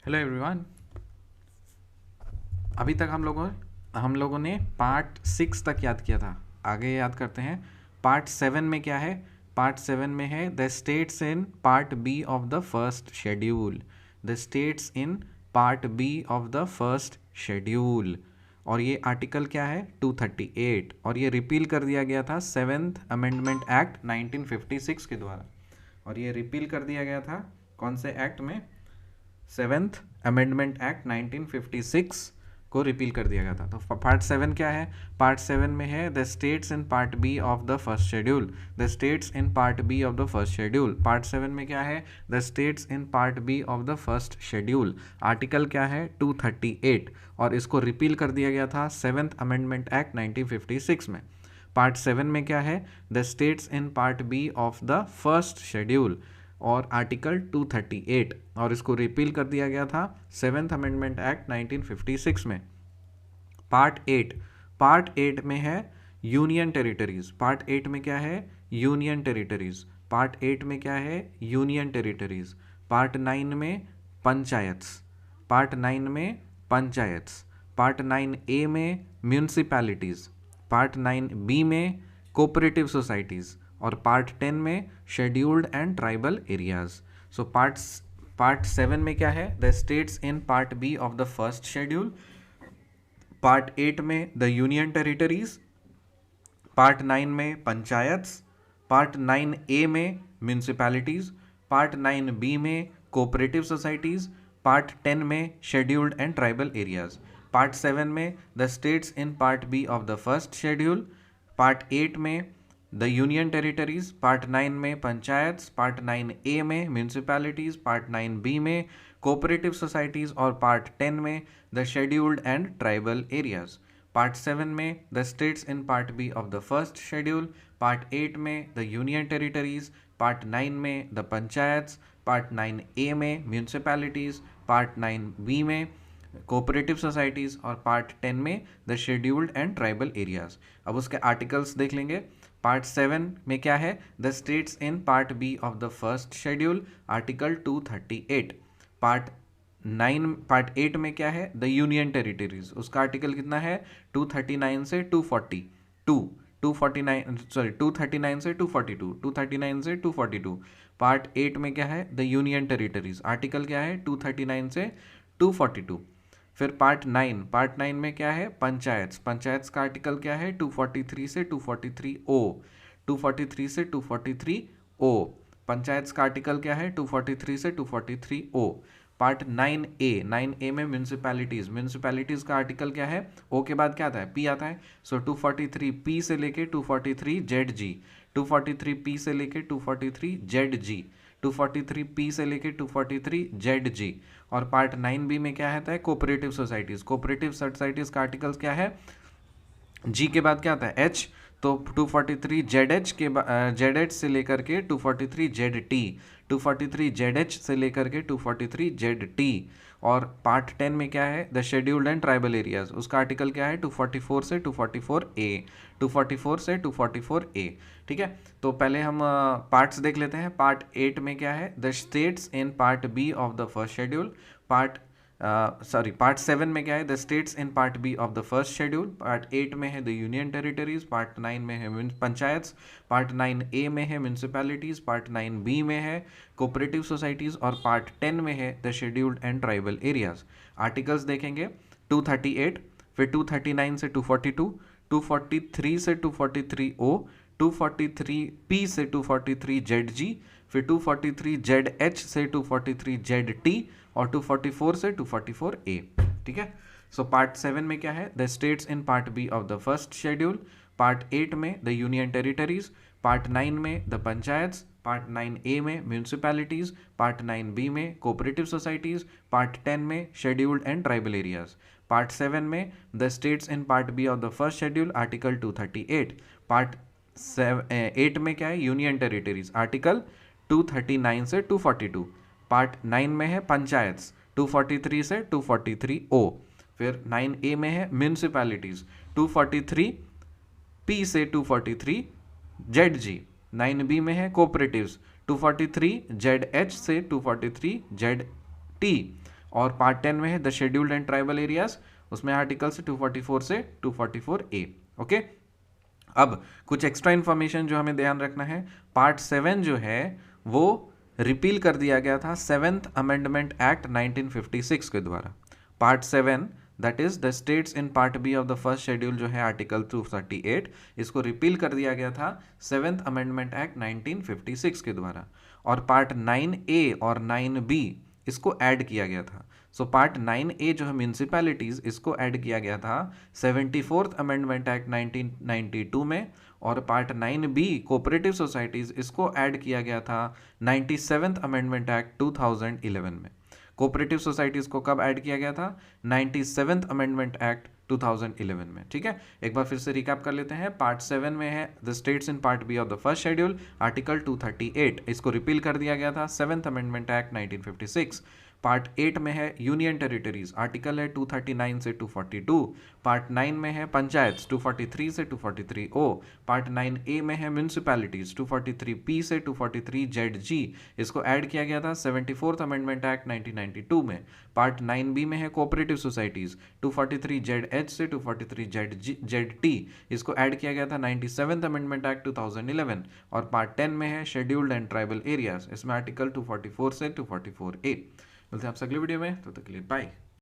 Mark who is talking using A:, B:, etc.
A: Hello everyone. अभी तक हम लोगों ने पार्ट 6 तक याद किया था। आगे याद करते हैं। पार्ट 7 में क्या है? पार्ट 7 में है the states in part B of the first schedule. The states in part B of the first schedule. और ये आर्टिकल क्या है? 238। और ये रिपील कर दिया गया था 7th अमेंडमेंट एक्ट 1956 के द्वारा। और ये रिपील कर दिया गया था कौन से एक्ट में? 7th अमेंडमेंट एक्ट 1956 को रिपील कर दिया गया था। तो पार्ट 7 क्या है? पार्ट 7 में है the states in part B of the first schedule. The states in part B of the first schedule. Part 7 में क्या है? The states in part B of the first schedule. Article क्या है? 238। और इसको रिपील कर दिया गया था 7th अमेंडमेंट एक्ट 1956 में। पार्ट 7 में क्या है? The states in part B of the first schedule और आर्टिकल 238। और इसको रिपील कर दिया गया था 7th अमेंडमेंट एक्ट 1956 में। पार्ट 8 में है यूनियन टेरिटरीज। पार्ट 8 में क्या है? Union territories. पार्ट 8 में क्या है? Union territories. पार्ट 9 में पंचायत्स। पार्ट 9 में पंचायत्स। पार्ट 9A में म्यूनसिपैलिटीज़। पार्ट 9B में कोऑपरेटिव सोसाइटीज़। और पार्ट 10 में scheduled and tribal areas. So part 7 में क्या है? The states in part B of the first schedule. Part 8 में द यूनियन टेरिटरीज। पार्ट 9 में पंचायत्स। पार्ट 9A में म्यूनसिपैलिटीज़। पार्ट 9B में कोऑपरेटिव सोसाइटीज़। पार्ट 10 में scheduled and tribal areas. Part 7 में the states in part B of the first schedule. Part 8 में the union territories. Part 9 में panchayats. Part 9A में municipalities. Part 9B में cooperative societies. और part 10 में the scheduled and tribal areas. Part 7 में the states in part B of the first schedule. Part 8 में the union territories. Part 9 में the panchayats. Part 9A में municipalities. Part 9B में cooperative societies. और part 10 में the scheduled and tribal areas. अब उसके articles देख लेंगे। पार्ट 7 में क्या है? The states in part B of the first schedule. Article 238। Part 8 में क्या है? The union territories. उसका आर्टिकल कितना है? 239 से 239 से 242। 239 से 242। पार्ट 8 में क्या है? The union territories. आर्टिकल क्या है? 239 से 242। फिर पार्ट 9 में क्या है? पंचायत्स। पंचायत्स का आर्टिकल क्या है? 243 से 243 ओ। 243 से 243 ओ। पंचायत्स का आर्टिकल क्या है? 243 से 243 ओ। पार्ट 9A में म्यूनसिपैलिटीज़। म्यूनसिपैलिटीज़ का आर्टिकल क्या है? ओ के बाद क्या आता है? पी आता है। सो 243 P से लेके 243 ZG। 243 P से लेके 243 ZG। 243 P से लेके 243 ZG। और पार्ट 9B में क्या आता है? Cooperative societies. कोऑपरेटिव सोसाइटीज़ का आर्टिकल्स क्या है? जी के बाद क्या आता है? एच। तो 243 ZH के ZH से लेकर के 243 ZT। 243 ZH से लेकर के 243 ZT। और पार्ट 10 में क्या है? The scheduled and tribal areas. उसका आर्टिकल क्या है? 244 से 244A। 244 से 244A। ठीक है। तो पहले हम पार्ट्स देख लेते हैं। पार्ट 8 में क्या है? The states in part B of the first schedule. Part 7 में क्या है? The states in part B of the first schedule. Part 8 में है द यूनियन टेरिटरीज। पार्ट 9 में है पंचायत्स। पार्ट 9A में है म्यूनसिपैलिटीज़। पार्ट 9B में है कोऑपरेटिव सोसाइटीज़। और पार्ट 10 में है the scheduled and tribal areas. Articles देखेंगे। 238, फिर 239 से 242, 243 से 243 ओ, 243 P से 243 ZG, फिर 243 ZH से 243 ZT और 244 से 244A। ठीक है। सो पार्ट 7 में क्या है? The states in part B of the first schedule. Part 8 में द यूनियन टेरिटरीज। पार्ट 9 में द पंचायत्स। पार्ट 9A में म्यूनसिपैलिटीज़। पार्ट 9B में कोऑपरेटिव सोसाइटीज़। पार्ट 10 में scheduled and tribal areas. Part 7 में the states in part B of the first schedule. Article 238। Part 8 में क्या है? Union territories. Article 239 से 242। Part 9 में है पंचायत्स। 243 से 243 ओ। फिर 9A में है म्यूनसिपैलिटीज़। 243 P से 243 ZG। 9B में है कोऑपरेटिव्स। 243 ZH से 243 ZT। और पार्ट 10 में है the scheduled and tribal areas, उसमें आर्टिकल्स 244 से 244A। ओके, अब कुछ एक्स्ट्रा इन्फॉर्मेशन जो हमें ध्यान रखना है, पार्ट 7 जो है वो रिपील कर दिया गया था 7th अमेंडमेंट एक्ट 1956 के द्वारा। Part 7 that is the states in part B of the first schedule जो है आर्टिकल 238, इसको रिपील कर दिया गया था 7th अमेंडमेंट एक्ट 1956 के द्वारा। और पार्ट 9A और 9B इसको ऐड किया गया था। सो पार्ट 9A जो है म्यूनसिपैलिटीज, इसको ऐड किया गया था 74th अमेंडमेंट एक्ट 1992 में, और पार्ट 9B कोऑपरेटिव सोसाइटीज, इसको ऐड किया गया था 97th अमेंडमेंट एक्ट 2011 में। कोऑपरेटिव सोसाइटीज को कब ऐड किया गया था? 97th अमेंडमेंट एक्ट 2011 में। ठीक है, एक बार फिर से रिकैप कर लेते हैं। पार्ट 7 में है the states in part B of the first schedule, article 238, इसको रिपील कर दिया गया था 7th अमेंडमेंट एक्ट 1956। पार्ट 8 में है यूनियन टेरिटरीज, आर्टिकल है 239 से 242। पार्ट 9 में है पंचायत 243 से 243O। पार्ट 9A में है म्यूनसिपैलिटीज 243P से 243ZG, इसको ऐड किया गया था 74th अमेंडमेंट एक्ट 1992 में। पार्ट 9B में है कोऑपरेटिव सोसाइटीज 243ZH से 243ZT, इसको ऐड किया गया था 97th अमेंडमेंट एक्ट 2011। और पार्ट 10 में है शेड्यूल्ड एंड ट्राइबल एरियाज, इसमें आर्टिकल 244 से 244A। मिलते हैं आपसे अगले वीडियो में, तब तक के लिए बाय।